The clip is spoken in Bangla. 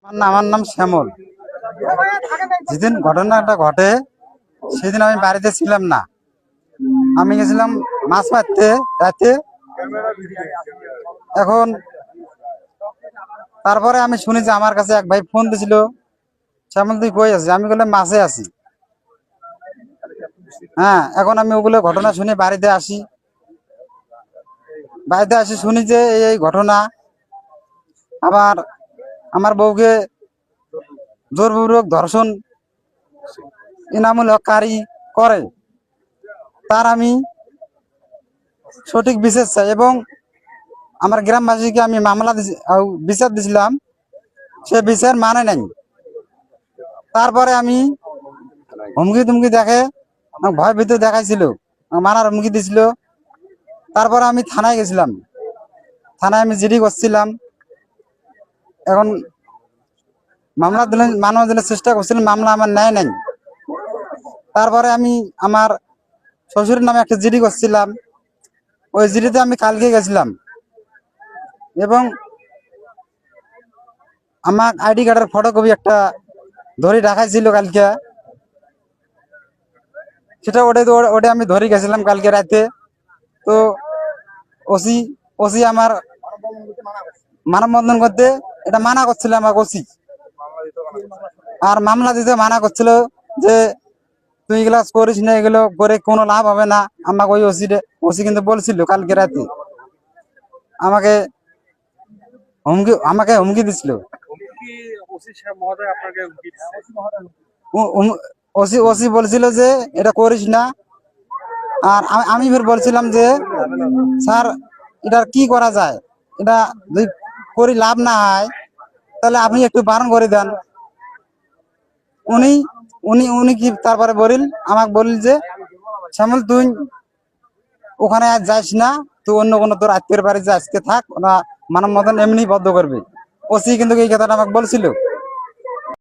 আমার নাম শ্যামল। যেদিন ঘটনাটা ঘটে সেদিন আমি বাড়িতে ছিলাম না। আমি গেছিলাম মাছ মারতে রাতে। এখন তারপরে আমি শুনি যে আমার কাছে এক ভাই ফোন দিছিল, শ্যামল তুই কই আছিস? আমি বললাম মাছে আছি। হ্যাঁ, এখন আমি ওগুলো ঘটনা শুনে বাড়িতে আসি শুনি যে এই ঘটনা। আবার আমার বউকে জোরপূর্বক ধর্ষণ এনামূল হক কারি করে। তার আমি সঠিক বিচার চাই এবং আমার গ্রামবাসীকে আমি বিচার দিছিলাম, সে বিচার মানে নাই। তারপরে আমি হুমকি তুমকি দেখে আমাকে ভয় ভীতি দেখাইছিল, আমাকে মারার হুমকি দিছিল। তারপরে আমি থানায় গেছিলাম, থানায় আমি জিডি করছিলাম। এখন মামলা দিলে মানব দিনের চেষ্টা করছিলাম, মামলা আমার নেয় নাই। তারপরে আমি আমার শ্বশুরের নামে একটা জিডি করছিলাম, ওই জিডিতে আমি কালকে গেছিলাম এবং আমার আইডি কার্ডের ফটোকপি একটা ধরে রাখাইছিল কালকে, সেটা ওটা আমি ধরে গেছিলাম কালকে রাতে। তো ওসি ওসি আমার মানববন্ধন করতে এটা মানা করছিল আমাকে ওসি, আর মামলা দিতে মানা করছিল যে তুই এগুলা করিস না, এগুলো করে কোনো লাভ হবে না। আমাকে ওই ওসি কিন্তু বলছিল কালকে রাতে, আমাকে হুমকি দিছিল। ওসি ওসি বলছিল যে এটা করিস না। আর আমি ফের বলছিলাম যে স্যার এটা কি করা যায়, এটা যদি করি লাভ না হয় তাহলে আপনি একটু বারণ করে দেন। উনি উনি উনি কি তারপরে আমাকে বলিল যে শ্যামল তুই ওখানে আর যাস না, তুই অন্য কোনো তোর আত্মীয়ের বাড়ি যা, আজকে থাক, ওরা মানব মতন এমনি বদ্ধ করবে। ওসি কিন্তু এই কথাটা আমাকে বলছিল।